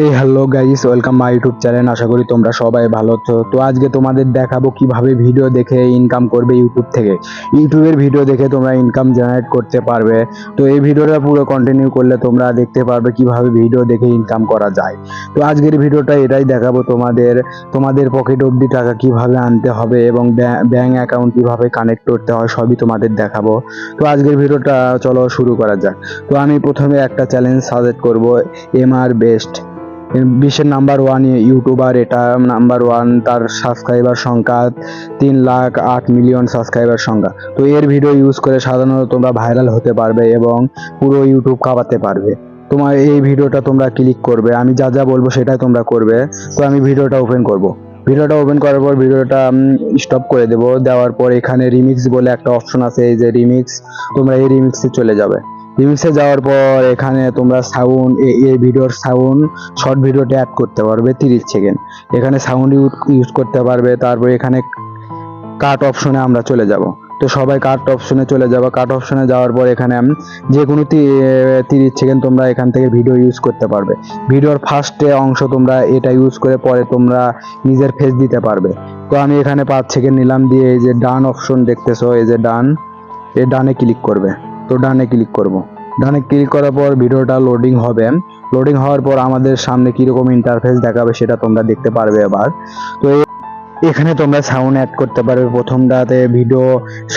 এই hello guys, welcome my YouTube channel. আশা করি তোমরা সবাই ভালো আছো। তো আজকে তোমাদের দেখাবো কিভাবে ভিডিও দেখে ইনকাম করবে ইউটিউব থেকে। ইউটিউবের ভিডিও দেখে তোমরা ইনকাম জেনারেট করতে পারবে। তো এই ভিডিওটা পুরো কন্টিনিউ করলে তোমরা দেখতে পারবে কিভাবে ভিডিও দেখে ইনকাম করা যায়। তো আজকের ভিডিওটা এটাই দেখাবো তোমাদের পকেট অবধি টাকা কিভাবে আনতে হবে এবং ব্যাংক অ্যাকাউন্ট কিভাবে কানেক্ট করতে হয় সবই তোমাদের দেখাবো। তো আজকের ভিডিওটা চলো শুরু করা যাক। তো আমি প্রথমে একটা চ্যালেঞ্জ সাজেস্ট করব, এমআর বেস্ট। বিশ্বের নাম্বার ওয়ান ইউটিউবার, এটা নাম্বার ওয়ান। তার সাবস্ক্রাইবার সংখ্যা 3,08,000,000 সাবস্ক্রাইবার সংখ্যা। তো এর ভিডিও ইউজ করে সাধারণত তোমরা ভাইরাল হতে পারবে এবং পুরো ইউটিউব কাঁপাতে পারবে। তোমার এই ভিডিওটা তোমরা ক্লিক করবে, আমি যা যা বলবো সেটাই তোমরা করবে। তো আমি ভিডিওটা ওপেন করব। ভিডিওটা ওপেন করার পর ভিডিওটা স্টপ করে দেবো। দেওয়ার পর এখানে রিমিক্স বলে একটা অপশন আছে, এই যে রিমিক্স, তোমরা এই রিমিক্সে চলে যাবে। রিমিক্সে যাওয়ার পর এখানে তোমরা সাউন্ড, এই ভিডিওর সাউন্ড শর্ট ভিডিওতে অ্যাড করতে পারবে 30 সেকেন্ড। এখানে সাউন্ড ইউজ করতে পারবে। তারপর এখানে কাট অপশনে আমরা চলে যাব। তো সবাই কাট অপশনে চলে যাবো। কাট অপশনে যাওয়ার পর এখানে যে কোনো 30 সেকেন্ড তোমরা এখান থেকে ভিডিও ইউজ করতে পারবে। ভিডিওর ফার্স্টে অংশ তোমরা এটা ইউজ করে পরে তোমরা নিজের ফেস দিতে পারবে। তো আমি এখানে 5 সেকেন্ড নিলাম, দিয়ে এই যে ডান অপশন দেখতেছো, এই যে ডান, এই ডানে ক্লিক করবে। তো ডানে ক্লিক করব। ডানে ক্লিক করার পর ভিডিওটা লোডিং হবে। লোডিং হওয়ার পর আমাদের সামনে কিরকম ইন্টারফেস দেখাবে সেটা তোমরা দেখতে পারবে এবার। তো এখানে তোমরা সাউন্ড অ্যাড করতে পারবে। প্রথমটাতে ভিডিও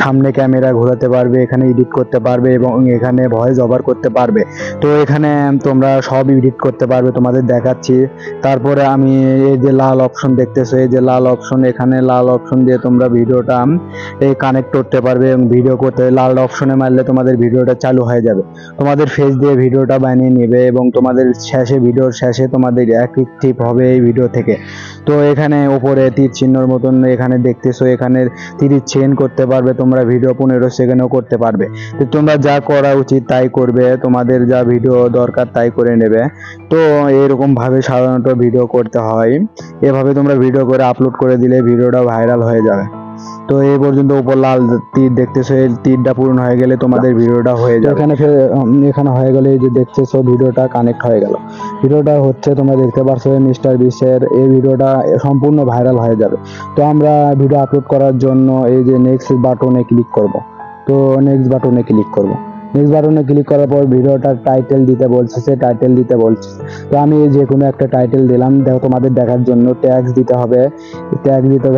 সামনে ক্যামেরা ঘোরাতে পারবে, এখানে এডিট করতে পারবে এবং এখানে ভয়েস ওভার করতে পারবে। তো এখানে তোমরা সব এডিট করতে পারবে, তোমাদের দেখাচ্ছি। তারপরে আমি এই যে লাল অপশন দেখতেছো, এই যে লাল অপশন, এখানে লাল অপশন দিয়ে তোমরা ভিডিওটা কানেক্ট করতে পারবে এবং ভিডিও করতে লাল অপশনে মারলে তোমাদের ভিডিওটা চালু হয়ে যাবে। তোমাদের ফেস দিয়ে ভিডিওটা বানিয়ে নেবে এবং তোমাদের ভিডিওর শেষে তোমাদের অ্যাক্টিভ হবে এই ভিডিও থেকে। তো এখানে উপরে তীর চিহ্নর মতন এখানে দেখতেছো, এখানে 30 সেকেন্ড করতে পারবে তোমরা ভিডিও, 15 সেকেন্ডও করতে পারবে। তো তোমরা যা করা উচিত তাই করবে, তোমাদের যা ভিডিও দরকার তাই করে নেবে। তো এরকম ভাবে সাধারণত ভিডিও করতে হয়। এভাবে তোমরা ভিডিও করে আপলোড করে দিলে ভিডিওটা ভাইরাল হয়ে যাবে। তো এই পর্যন্ত উপর লাল তীর দেখতেছো, এই তীরটা পূরণ হয়ে গেলে তোমাদের ভিডিওটা হয়ে যাবে। এখানে হয়ে গেলে এই যে দেখতেছো ভিডিওটা কানেক্ট হয়ে গেল। ভিডিওটা হচ্ছে, তোমরা দেখতে পারছো মিস্টার বিস্টের এই ভিডিওটা সম্পূর্ণ ভাইরাল হয়ে যাবে। তো আমরা ভিডিও আপলোড করার জন্য এই যে নেক্সট বাটনে ক্লিক করব। তো নেক্সট বাটনে ক্লিক করব। নেক্সট বাটনে ক্লিক করার পর ভিডিওটার টাইটেল দিতে বলছে, টাইটেল দিতে বলছে। তো আমি যে কোনো একটা টাইটেল দিলাম, দেখো তোমাদের দেখার জন্য ট্যাগ দিতে হবে,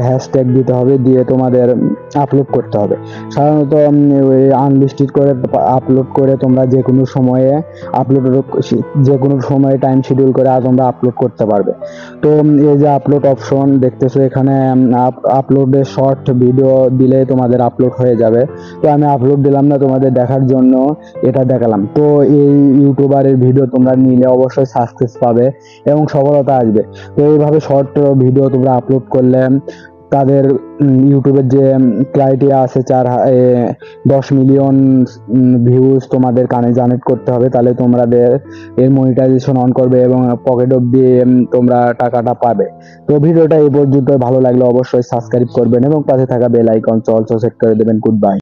হ্যাশট্যাগ দিতে হবে, দিয়ে তোমাদের আপলোড করতে হবে। সাধারণত আনলিস্টেড করে আপলোড করে তোমরা যে কোনো সময়ে টাইম শিডিউল করে তোমরা আপলোড করতে পারবে। তো এই যে আপলোড অপশন দেখতেছো, এখানে আপলোডে শর্ট ভিডিও দিলে তোমাদের আপলোড হয়ে যাবে। তো আমি আপলোড দিলাম না, তোমাদের দেখার জন্য এটা দেখালাম। তো এই ইউটিউবারের ভিডিও তোমরা নিলে অবশ্যই সাকসেস পাবে এবং সফলতা আসবে। তো এইভাবে শর্ট ভিডিও তোমরা আপলোড করলে তাদের ইউটিউবের যে ক্রাইটেরিয়া আছে 10 মিলিয়ন ভিউজ তোমাদের কানে জেনারেট করতে হবে, তাহলে তোমাদের এর মনিটাইজেশন অন করবে এবং পকেট অবধি তোমরা টাকাটা পাবে। তো ভিডিওটা এই পর্যন্ত, ভালো লাগলে অবশ্যই সাবস্ক্রাইব করবেন এবং পাশে থাকা বেল আইকন অলসো সেট করে দেবেন। Good bye.